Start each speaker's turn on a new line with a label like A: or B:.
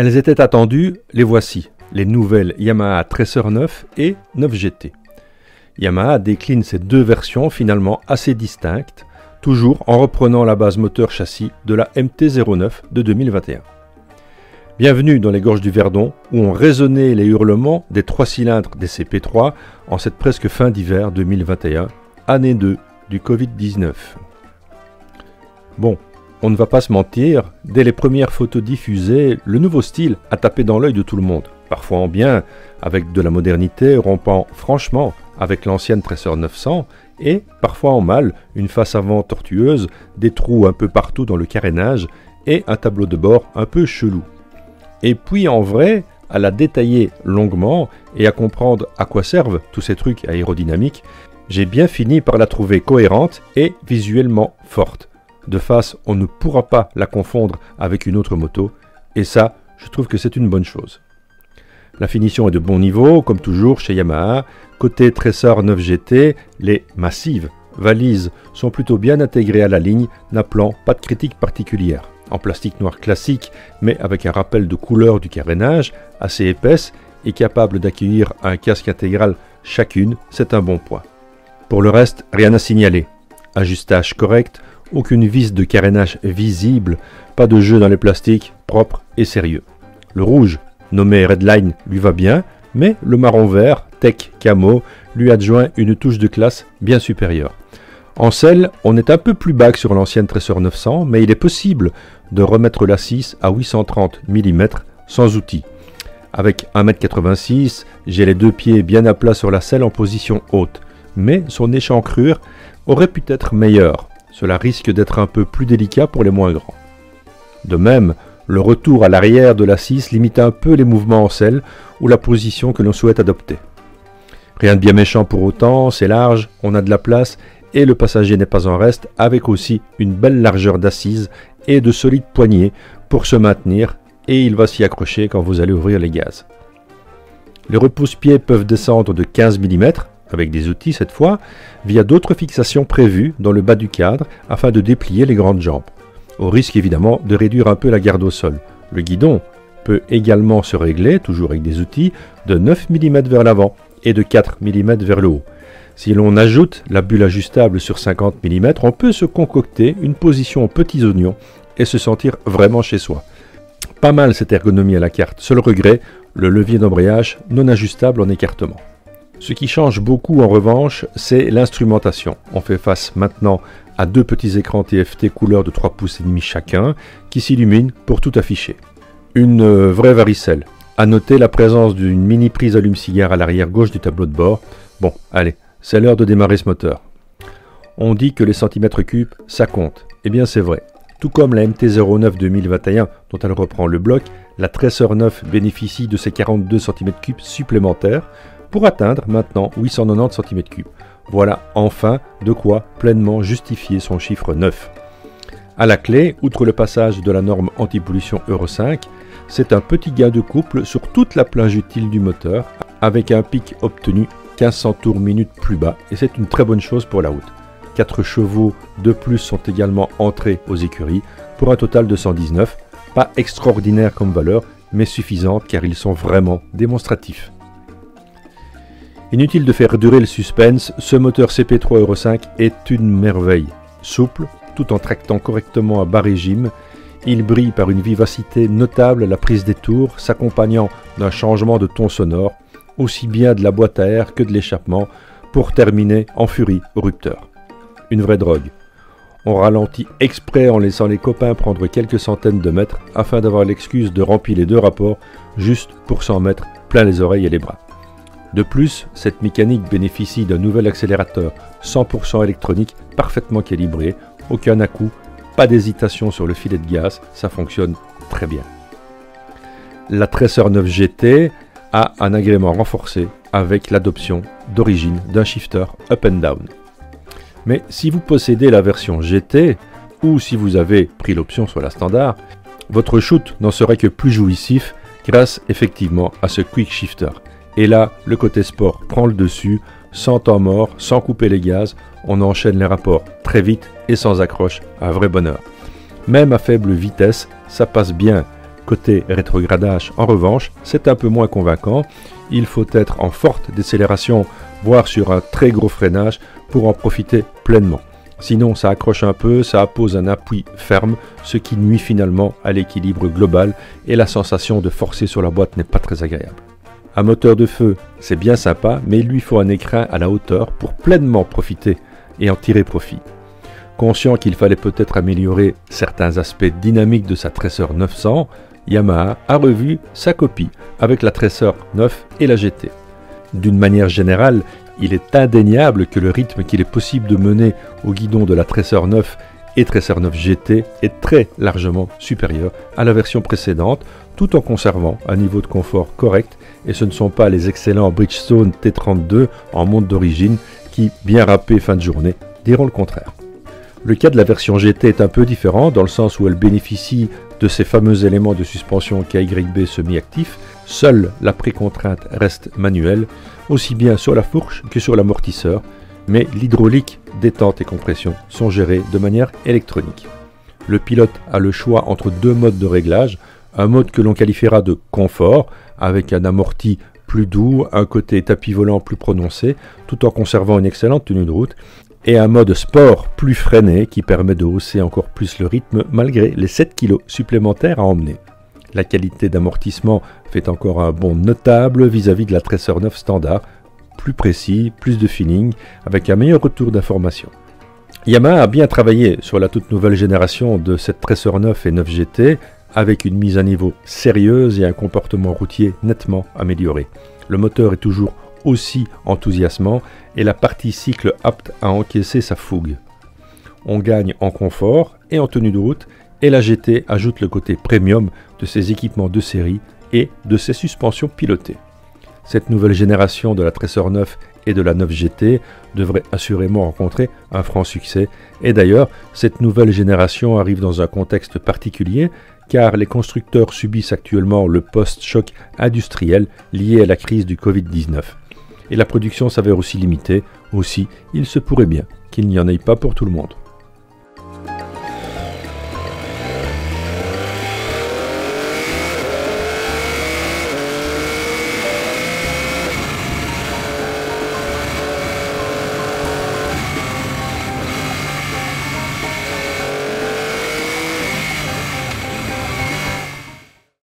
A: Elles étaient attendues, les voici, les nouvelles Yamaha Tracer 9 et 9 GT. Yamaha décline ces deux versions finalement assez distinctes, toujours en reprenant la base moteur-châssis de la MT-09 de 2021. Bienvenue dans les gorges du Verdon, où ont résonné les hurlements des 3 cylindres des CP3 en cette presque fin d'hiver 2021, année 2 du Covid-19. Bon, on ne va pas se mentir, dès les premières photos diffusées, le nouveau style a tapé dans l'œil de tout le monde, parfois en bien, avec de la modernité rompant franchement avec l'ancienne Tracer 900, et parfois en mal, une face avant tortueuse, des trous un peu partout dans le carénage et un tableau de bord un peu chelou. Et puis en vrai, à la détailler longuement et à comprendre à quoi servent tous ces trucs aérodynamiques, j'ai bien fini par la trouver cohérente et visuellement forte. De face, on ne pourra pas la confondre avec une autre moto, et ça, je trouve que c'est une bonne chose. La finition est de bon niveau, comme toujours chez Yamaha. Côté Tracer 9 GT, les massives valises sont plutôt bien intégrées à la ligne, n'appelant pas de critique particulière. En plastique noir classique, mais avec un rappel de couleur du carénage, assez épaisse et capable d'accueillir un casque intégral chacune, c'est un bon point. Pour le reste, rien à signaler. Ajustage correct, aucune vis de carénage visible, pas de jeu dans les plastiques, propre et sérieux. Le rouge, nommé Redline, lui va bien, mais le marron vert, Tech Camo, lui adjoint une touche de classe bien supérieure. En selle, on est un peu plus bas que sur l'ancienne Tracer 900, mais il est possible de remettre l'assise à 830 mm sans outil. Avec 1,86 m, j'ai les deux pieds bien à plat sur la selle en position haute, mais son échancrure aurait pu être meilleure. Cela risque d'être un peu plus délicat pour les moins grands. De même, le retour à l'arrière de l'assise limite un peu les mouvements en selle ou la position que l'on souhaite adopter. Rien de bien méchant pour autant, c'est large, on a de la place et le passager n'est pas en reste, avec aussi une belle largeur d'assise et de solides poignées pour se maintenir, et il va s'y accrocher quand vous allez ouvrir les gaz. Les repousse-pieds peuvent descendre de 15 mm, avec des outils cette fois, via d'autres fixations prévues dans le bas du cadre afin de déplier les grandes jambes, au risque évidemment de réduire un peu la garde au sol. Le guidon peut également se régler, toujours avec des outils, de 9 mm vers l'avant et de 4 mm vers le haut. Si l'on ajoute la bulle ajustable sur 50 mm, on peut se concocter une position aux petits oignons et se sentir vraiment chez soi. Pas mal cette ergonomie à la carte, seul regret, le levier d'embrayage non ajustable en écartement. Ce qui change beaucoup en revanche, c'est l'instrumentation. On fait face maintenant à deux petits écrans TFT couleur de 3,5 pouces chacun qui s'illuminent pour tout afficher. Une vraie varicelle. À noter la présence d'une mini prise allume-cigare à l'arrière gauche du tableau de bord. Bon, allez, c'est l'heure de démarrer ce moteur. On dit que les centimètres cubes, ça compte. Eh bien c'est vrai. Tout comme la MT-09 2021 dont elle reprend le bloc, la Tracer 9 bénéficie de ses 42 cm3 supplémentaires pour atteindre maintenant 890 cm3. Voilà enfin de quoi pleinement justifier son chiffre 9. À la clé, outre le passage de la norme anti-pollution Euro 5, c'est un petit gain de couple sur toute la plage utile du moteur, avec un pic obtenu 1500 tours minute plus bas, et c'est une très bonne chose pour la route. 4 chevaux de plus sont également entrés aux écuries, pour un total de 119, pas extraordinaire comme valeur, mais suffisante car ils sont vraiment démonstratifs. Inutile de faire durer le suspense, ce moteur CP3 Euro 5 est une merveille. Souple, tout en tractant correctement à bas régime, il brille par une vivacité notable à la prise des tours, s'accompagnant d'un changement de ton sonore, aussi bien de la boîte à air que de l'échappement, pour terminer en furie au rupteur. Une vraie drogue. On ralentit exprès en laissant les copains prendre quelques centaines de mètres afin d'avoir l'excuse de remplir les deux rapports juste pour s'en mettre plein les oreilles et les bras. De plus, cette mécanique bénéficie d'un nouvel accélérateur 100% électronique parfaitement calibré, aucun à-coup, pas d'hésitation sur le filet de gaz, ça fonctionne très bien. La Tracer 9 GT a un agrément renforcé avec l'adoption d'origine d'un shifter up and down. Mais si vous possédez la version GT, ou si vous avez pris l'option sur la standard, votre shoot n'en serait que plus jouissif grâce effectivement à ce quick shifter. Et là, le côté sport prend le dessus, sans temps mort, sans couper les gaz, on enchaîne les rapports très vite et sans accroche, un vrai bonheur. Même à faible vitesse, ça passe bien, Côté rétrogradage, en revanche, c'est un peu moins convaincant. Il faut être en forte décélération, voire sur un très gros freinage pour en profiter pleinement. Sinon, ça accroche un peu, ça appose un appui ferme, ce qui nuit finalement à l'équilibre global et la sensation de forcer sur la boîte n'est pas très agréable. Un moteur de feu, c'est bien sympa, mais il lui faut un écrin à la hauteur pour pleinement profiter et en tirer profit. Conscient qu'il fallait peut-être améliorer certains aspects dynamiques de sa Tracer 900, Yamaha a revu sa copie avec la Tracer 9 et la GT. D'une manière générale, il est indéniable que le rythme qu'il est possible de mener au guidon de la Tracer 9 et Tracer 9 GT est très largement supérieur à la version précédente, tout en conservant un niveau de confort correct, et ce ne sont pas les excellents Bridgestone T32 en monte d'origine qui, bien râpés fin de journée, diront le contraire. Le cas de la version GT est un peu différent dans le sens où elle bénéficie de ces fameux éléments de suspension KYB semi-actifs. Seule la précontrainte reste manuelle, aussi bien sur la fourche que sur l'amortisseur, mais l'hydraulique, détente et compression sont gérées de manière électronique. Le pilote a le choix entre deux modes de réglage, un mode que l'on qualifiera de confort, avec un amorti plus doux, un côté tapis volant plus prononcé, tout en conservant une excellente tenue de route, et un mode sport plus freiné qui permet de hausser encore plus le rythme malgré les 7 kg supplémentaires à emmener. La qualité d'amortissement fait encore un bond notable vis-à-vis de la Tracer 9 standard, plus précis, plus de feeling, avec un meilleur retour d'information. Yamaha a bien travaillé sur la toute nouvelle génération de cette Tracer 9 et 9 GT, avec une mise à niveau sérieuse et un comportement routier nettement amélioré. Le moteur est toujours aussi enthousiasmant et la partie cycle apte à encaisser sa fougue. On gagne en confort et en tenue de route, et la GT ajoute le côté premium de ses équipements de série et de ses suspensions pilotées. Cette nouvelle génération de la Tracer 9 et de la 9 GT devrait assurément rencontrer un franc succès, et d'ailleurs cette nouvelle génération arrive dans un contexte particulier car les constructeurs subissent actuellement le post-choc industriel lié à la crise du Covid-19. Et la production s'avère aussi limitée, aussi il se pourrait bien qu'il n'y en ait pas pour tout le monde.